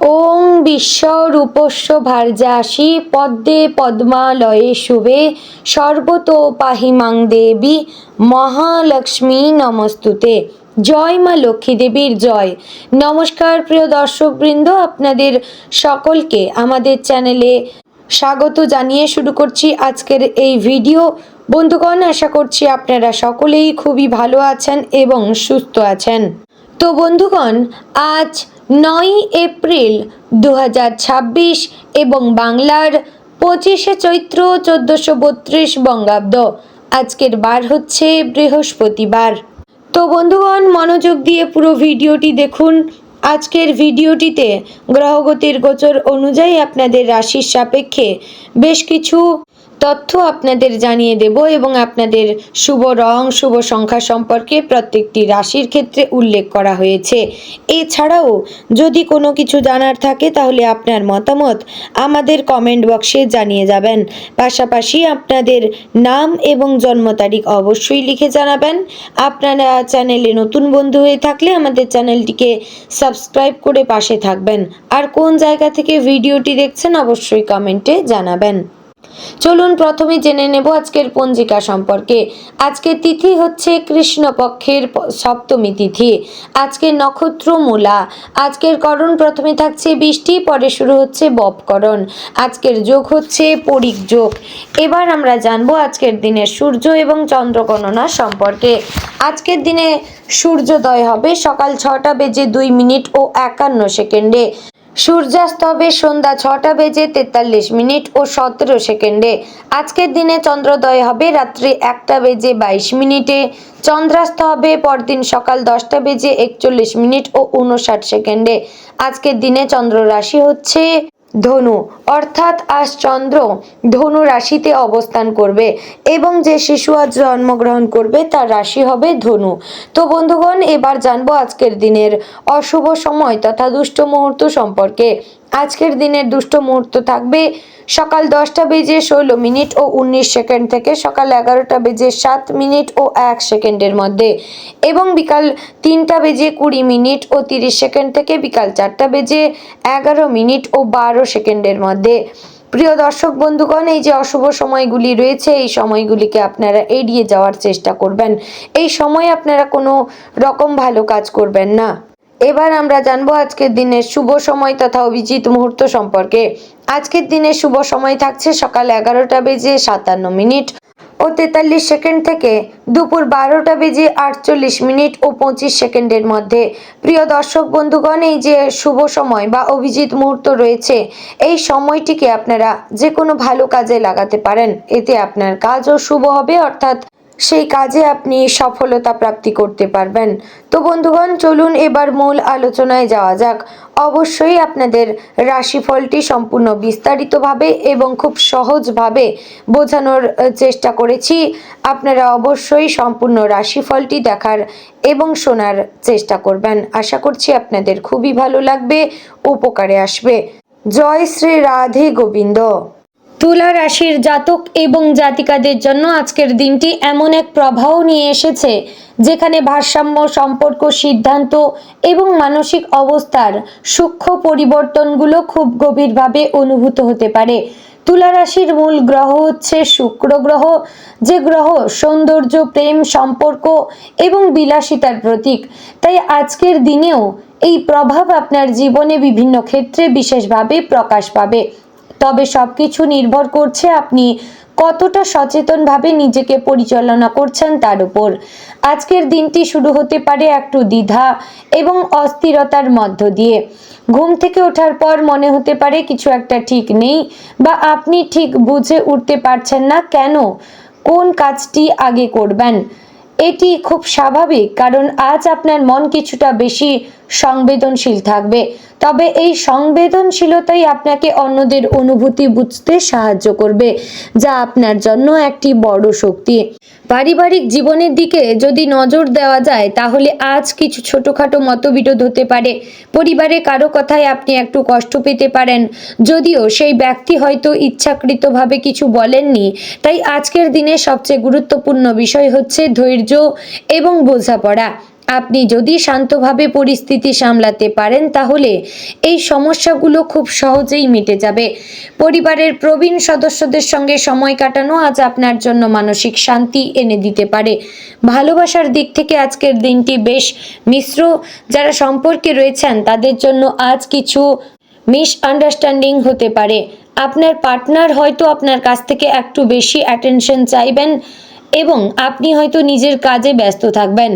ওং বিশ্বরূপস্য ভার্যাসি পদ্মে পদ্মালয়ে শুভে সর্বতো পাহি মাং দেবী মহালক্ষ্মী নমস্তুতে। জয় মা লক্ষ্মী দেবীর জয়। নমস্কার প্রিয় দর্শকবৃন্দ, আপনাদের সকলকে আমাদের চ্যানেলে স্বাগত জানিয়ে শুরু করছি আজকের এই ভিডিও। বন্ধুগণ, আশা করছি আপনারা সকলেই খুবই ভালো আছেন এবং সুস্থ আছেন। তো বন্ধুগণ, আজ 9 এপ্রিল 2026 এবং বাংলার 25শে চৈত্র 1432 বঙ্গাব্দ। আজকের বার হচ্ছে বৃহস্পতিবার। তো বন্ধুগণ, মনোযোগ দিয়ে পুরো ভিডিওটি দেখুন। আজকের ভিডিওটিতে গ্রহগতির গোচর অনুযায়ী আপনাদের রাশির সাপেক্ষে বেশ কিছু তথ্য আপনাদের জানিয়ে দেব এবং আপনাদের শুভ রং, শুভ সংখ্যা সম্পর্কে প্রত্যেকটি রাশির ক্ষেত্রে উল্লেখ করা হয়েছে। এছাড়াও যদি কোনো কিছু জানার থাকে তাহলে আপনার মতামত আমাদের কমেন্ট বক্সে জানিয়ে যাবেন। পাশাপাশি আপনাদের নাম এবং জন্ম তারিখ অবশ্যই লিখে জানাবেন। আপনারা চ্যানেলে নতুন বন্ধু হয়ে থাকলে আমাদের চ্যানেলটিকে সাবস্ক্রাইব করে পাশে থাকবেন। আর কোন জায়গা থেকে ভিডিওটি দেখছেন অবশ্যই কমেন্টে জানাবেন। চলুন প্রথমে জেনে নেব আজকের পঞ্জিকা সম্পর্কে। আজকের তিথি হচ্ছে কৃষ্ণপক্ষের সপ্তমী তিথি। আজকের নক্ষত্র মূলা। আজকের করণ প্রথমে থাকছে বৃষ্টি, পরে শুরু হচ্ছে বপকরণ। আজকের যোগ হচ্ছে পরিক যোগ। এবার আমরা জানবো আজকের দিনের সূর্য এবং চন্দ্র গণনা সম্পর্কে। আজকের দিনে সূর্যোদয় হবে সকাল 6টা বেজে 2 মিনিট ও 51 সেকেন্ডে। সূর্যাস্ত হবে সন্ধ্যা 6টা বেজে 43 মিনিট ও 17 সেকেন্ডে। আজকের দিনে চন্দ্রোদয় হবে রাত্রি 1টা বেজে 22 মিনিটে। চন্দ্রাস্ত হবে পরদিন সকাল 10টা বেজে 41 মিনিট ও 59 সেকেন্ডে। আজকের দিনে চন্দ্র রাশি হচ্ছে ধনু, অর্থাৎ আজ চন্দ্র ধনু রাশিতে অবস্থান করবে এবং যে শিশু আজ জন্মগ্রহণ করবে তার রাশি হবে ধনু। তো বন্ধুগণ, এবার জানবো আজকের দিনের অশুভ সময় তথা দুষ্ট মুহূর্ত সম্পর্কে। আজকের দিনের দুষ্ট মুহূর্ত থাকবে সকাল 10টা বেজে 16 মিনিট ও 19 সেকেন্ড থেকে সকাল 11টা বেজে 7 মিনিট ও 1 সেকেন্ডের মধ্যে, এবং বিকাল 3টা বেজে 20 মিনিট ও 30 সেকেন্ড থেকে বিকাল 4টা বেজে 11 মিনিট ও 12 সেকেন্ডের মধ্যে। প্রিয় দর্শক বন্ধুগণ, এই যে অশুভ সময়গুলি রয়েছে এই সময়গুলিকে আপনারা এড়িয়ে যাওয়ার চেষ্টা করবেন। এই সময় আপনারা কোনো রকম ভালো কাজ করবেন না। এবার আমরা জানবো আজকের দিনের শুভ সময় তথা অভিজিৎ মুহূর্ত সম্পর্কে। আজকের দিনের শুভ সময় থাকছে সকাল 11টা বেজে 57 মিনিট ও 43 সেকেন্ড থেকে দুপুর 12টা বেজে 48 মিনিট ও 25 সেকেন্ডের মধ্যে। প্রিয় দর্শক বন্ধুগণ, এই যে শুভ সময় বা অভিজিৎ মুহূর্ত রয়েছে এই সময়টিকে আপনারা যে কোনো ভালো কাজে লাগাতে পারেন। এতে আপনার কাজও শুভ হবে, অর্থাৎ সেই কাজে আপনি সফলতা প্রাপ্তি করতে পারবেন। তো বন্ধুগণ, চলুন এবার মূল আলোচনায় যাওয়া যাক। অবশ্যই আপনাদের রাশিফলটি সম্পূর্ণ বিস্তারিতভাবে এবং খুব সহজভাবে বোঝানোর চেষ্টা করেছি। আপনারা অবশ্যই সম্পূর্ণ রাশিফলটি দেখার এবং শোনার চেষ্টা করবেন। আশা করছি আপনাদের খুবই ভালো লাগবে, উপকারে আসবে। জয় শ্রী রাধে গোবিন্দ। তুলা রাশির জাতক এবং জাতিকাদের জন্য আজকের দিনটি এমন এক প্রবাহ নিয়ে এসেছে যেখানে ভারসাম্য, সম্পর্ক, সিদ্ধান্ত এবং মানসিক অবস্থার সূক্ষ্ম পরিবর্তনগুলো খুব গভীরভাবে অনুভূত হতে পারে। তুলা রাশির মূল গ্রহ হচ্ছে শুক্র গ্রহ, যে গ্রহ সৌন্দর্য, প্রেম, সম্পর্ক এবং বিলাসিতার প্রতীক। তাই আজকের দিনেও এই প্রভাব আপনার জীবনে বিভিন্ন ক্ষেত্রে বিশেষভাবে প্রকাশ পাবে। তবে সবকিছু নির্ভর করছে আপনি কতটা সচেতনভাবে নিজেকে পরিচালনা করছেন তার উপর। আজকের দিনটি শুরু হতে পারে একটু দ্বিধা এবং অস্থিরতার মধ্য দিয়ে। ঘুম থেকে ওঠার পর মনে হতে পারে কিছু একটা ঠিক নেই, বা আপনি ঠিক বুঝে উঠতে পারছেন না কোন কাজটি আগে করবেন। এটি খুব স্বাভাবিক, কারণ আজ আপনার মন কিছুটা বেশি সংবেদনশীল থাকবে। তবে এই সংবেদনশীলতাই আপনাকে অন্যদের অনুভূতি বুঝতে সাহায্য করবে, যা আপনার জন্য একটি বড় শক্তি। পারিবারিক জীবনের দিকে যদি নজর দেওয়া যায় তাহলে আজ কিছু ছোটখাটো মতবিরোধ হতে পারে। পরিবারে কারো কথায় আপনি একটু কষ্ট পেতে পারেন, যদিও সেই ব্যক্তি হয়তো ইচ্ছাকৃতভাবে কিছু বলেননি। তাই আজকের দিনে সবচেয়ে গুরুত্বপূর্ণ বিষয় হচ্ছে ধৈর্য এবং বোঝাপড়া। আপনি যদি শান্তভাবে পরিস্থিতি সামলাতে পারেন তাহলে এই সমস্যাগুলো খুব সহজেই মিটে যাবে। পরিবারের প্রবীণ সদস্যদের সঙ্গে সময় কাটানো আজ আপনার জন্য মানসিক শান্তি এনে দিতে পারে। ভালোবাসার দিক থেকে আজকের দিনটি বেশ মিশ্র। যারা সম্পর্কে রয়েছেন তাদের জন্য আজ কিছু মিসআন্ডারস্ট্যান্ডিং হতে পারে। আপনার পার্টনার হয়তো আপনার কাছ থেকে একটু বেশি অ্যাটেনশন চাইবেন এবং আপনি হয়তো নিজের কাজে ব্যস্ত থাকবেন।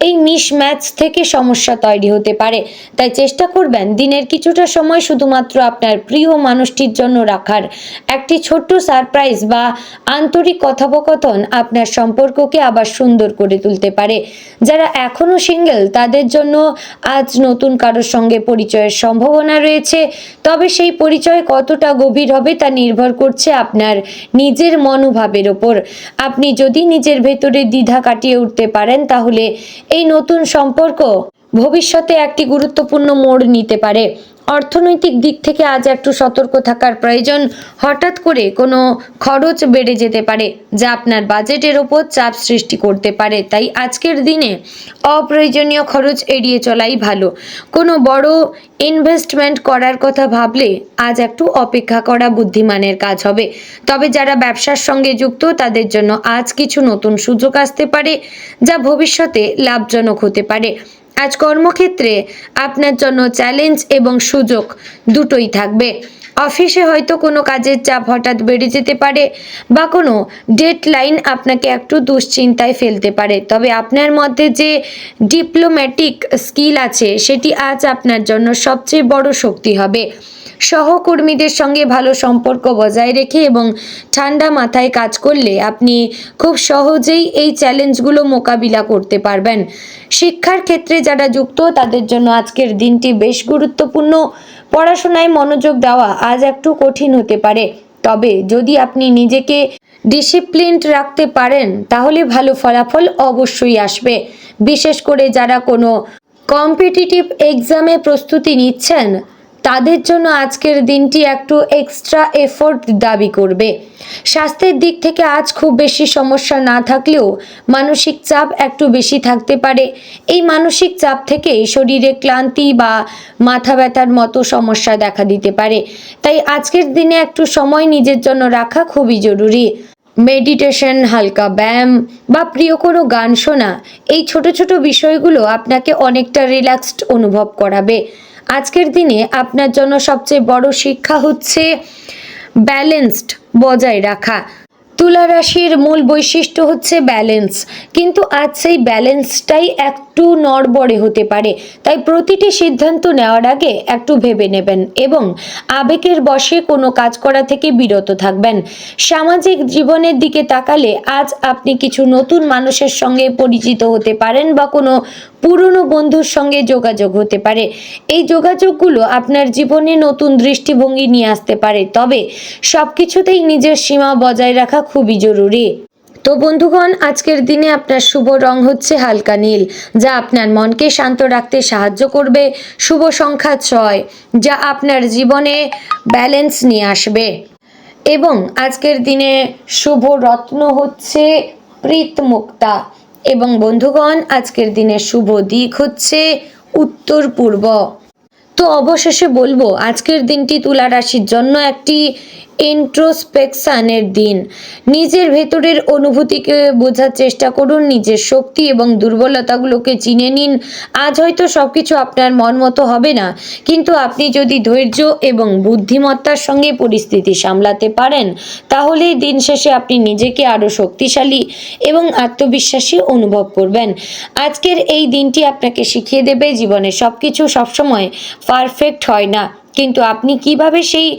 এই মিসম্যাচ থেকে সমস্যা তৈরি হতে পারে, তাই চেষ্টা করবেন দিনের কিছুটা সময় শুধুমাত্র আপনার প্রিয় মানুষটির জন্য রাখার। একটি ছোট্ট সারপ্রাইজ বা আন্তরিক কথোপকথন আপনার সম্পর্ককে আবার সুন্দর করে তুলতে পারে। যারা এখনও সিঙ্গেল তাদের জন্য আজ নতুন কারোর সঙ্গে পরিচয়ের সম্ভাবনা রয়েছে, তবে সেই পরিচয় কতটা গভীর হবে তা নির্ভর করছে আপনার নিজের মনোভাবের ওপর। আপনি যদি নিজের ভেতরে দ্বিধা কাটিয়ে উঠতে পারেন তাহলে এই নতুন সম্পর্ক ভবিষ্যতে একটি গুরুত্বপূর্ণ মোড় নিতে পারে। অর্থনৈতিক দিক থেকে আজ একটু সতর্ক থাকার প্রয়োজন। হঠাৎ করে কোনো খরচ বেড়ে যেতে পারে যা আপনার বাজেটের ওপর চাপ সৃষ্টি করতে পারে, তাই আজকের দিনে অপ্রয়োজনীয় খরচ এড়িয়ে চলাই ভালো। কোনো বড় ইনভেস্টমেন্ট করার কথা ভাবলে আজ একটু অপেক্ষা করা বুদ্ধিমানের কাজ হবে। তবে যারা ব্যবসার সঙ্গে যুক্ত তাদের জন্য আজ কিছু নতুন সুযোগ আসতে পারে যা ভবিষ্যতে লাভজনক হতে পারে। আজ কর্মক্ষেত্রে আপনার জন্য চ্যালেঞ্জ এবং সুযোগ দুটোই থাকবে। অফিসে হয়তো কোনো কাজের চাপ হঠাৎ বেড়ে যেতে পারে বা কোনো ডেডলাইন আপনাকে একটু দুশ্চিন্তায় ফেলতে পারে, তবে আপনার মধ্যে যে ডিপ্লোম্যাটিক স্কিল আছে সেটি আজ আপনার জন্য সবচেয়ে বড় শক্তি হবে। সহকর্মীদের সঙ্গে ভালো সম্পর্ক বজায় রেখে এবং ঠান্ডা মাথায় কাজ করলে আপনি খুব সহজেই এই চ্যালেঞ্জগুলো মোকাবিলা করতে পারবেন। শিক্ষার ক্ষেত্রে যারা যুক্ত তাদের জন্য আজকের দিনটি বেশ গুরুত্বপূর্ণ। পড়াশোনায় মনোযোগ দেওয়া আজ একটু কঠিন হতে পারে, তবে যদি আপনি নিজেকে ডিসিপ্লিনড রাখতে পারেন তাহলে ভালো ফলাফল অবশ্যই আসবে। বিশেষ করে যারা কোনো কম্পিটিটিভ এক্সামে প্রস্তুতি নিচ্ছেন তাদের জন্য আজকের দিনটি একটু এক্সট্রা এফোর্ট দাবি করবে। স্বাস্থ্যের দিক থেকে আজ খুব বেশি সমস্যা না থাকলেও মানসিক চাপ একটু বেশি থাকতে পারে। এই মানসিক চাপ থেকে শরীরে ক্লান্তি বা মাথা ব্যথার মতো সমস্যা দেখা দিতে পারে, তাই আজকের দিনে একটু সময় নিজের জন্য রাখা খুবই জরুরি। মেডিটেশন, হালকা ব্যায়াম বা প্রিয় কোনো গান শোনা, এই ছোট ছোট বিষয়গুলো আপনাকে অনেকটা রিল্যাক্সড অনুভব করাবে। আজকের দিনে আপনার জন্য সবচেয়ে বড় শিক্ষা হচ্ছে ব্যালেন্সড বজায় রাখা। তুলা রাশির মূল বৈশিষ্ট্য হচ্ছে ব্যালেন্স, কিন্তু আজ সেই ব্যালেন্সটাই একটু নড়বড়ে হতে পারে, তাই প্রতিটি সিদ্ধান্ত নেওয়ার আগে একটু ভেবে নেবেন এবং আবেগের বশে কোনো কাজ করা থেকে বিরত থাকবেন। সামাজিক জীবনের দিকে তাকালে আজ আপনি কিছু নতুন মানুষের সঙ্গে পরিচিত হতে পারেন বা কোনো পুরনো বন্ধুর সঙ্গে যোগাযোগ হতে পারে। এই যোগাযোগগুলো আপনার জীবনে নতুন দৃষ্টিভঙ্গি নিয়ে আসতে পারে, তবে সব কিছুতেই নিজের সীমা বজায় রাখা খুবই জরুরি। তো বন্ধুগণ, আজকের দিনে আপনার শুভ রং হচ্ছে হালকা নীল, যা আপনার মনকে শান্ত রাখতে সাহায্য করবে। শুভ সংখ্যা 6, যা আপনার জীবনে ব্যালেন্স নিয়ে আসবে। এবং আজকের দিনে শুভ রত্ন হচ্ছে প্রীত মুক্তা। এবং বন্ধুগণ, আজকের দিনের শুভ দিক হচ্ছে উত্তর পূর্ব। তো অবশেষে বলবো আজকের দিনটি তুলা রাশির জন্য একটি ইন্ট্রোস্পেকশনের দিন। নিজের ভেতরের অনুভূতিকে বোঝার চেষ্টা করুন, নিজের শক্তি এবং দুর্বলতাগুলোকে চিনে নিন। আজ হয়তো সবকিছু আপনার মন মতো হবে না, কিন্তু আপনি যদি ধৈর্য এবং বুদ্ধিমত্তার সঙ্গে পরিস্থিতি সামলাতে পারেন তাহলে দিন শেষে আপনি নিজেকে আরও শক্তিশালী এবং আত্মবিশ্বাসী অনুভব করবেন। আজকের এই দিনটি আপনাকে শিখিয়ে দেবে জীবনে সবকিছু সবসময় পারফেক্ট হয় না, কিন্তু আপনি কিভাবে সেই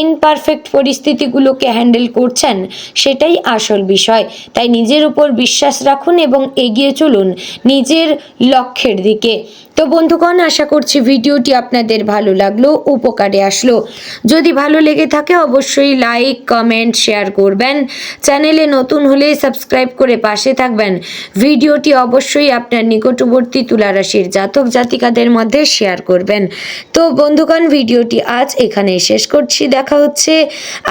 ইনপারফেক্ট পরিস্থিতিগুলোকে হ্যান্ডেল করছেন সেটাই আসল বিষয়। তাই নিজের উপর বিশ্বাস রাখুন এবং এগিয়ে চলুন নিজের লক্ষ্যের দিকে। তো বন্ধুগণ, আশা করছি ভিডিওটি আপনাদের ভালো লাগলো, উপকারে আসলো। যদি ভালো লেগে থাকে অবশ্যই লাইক, কমেন্ট, শেয়ার করবেন। চ্যানেলে নতুন হলে সাবস্ক্রাইব করে পাশে থাকবেন। ভিডিওটি অবশ্যই আপনার নিকটবর্তী তুলা রাশির জাতক জাতিকাদের মধ্যে শেয়ার করবেন। তো বন্ধুগণ, ভিডিওটি আজ এখানেই শেষ করছি। দেখা হচ্ছে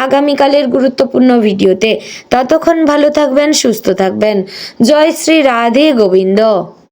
আগামীকালের গুরুত্বপূর্ণ ভিডিওতে। ততক্ষণ ভালো থাকবেন, সুস্থ থাকবেন। জয় শ্রী রাধে গোবিন্দ।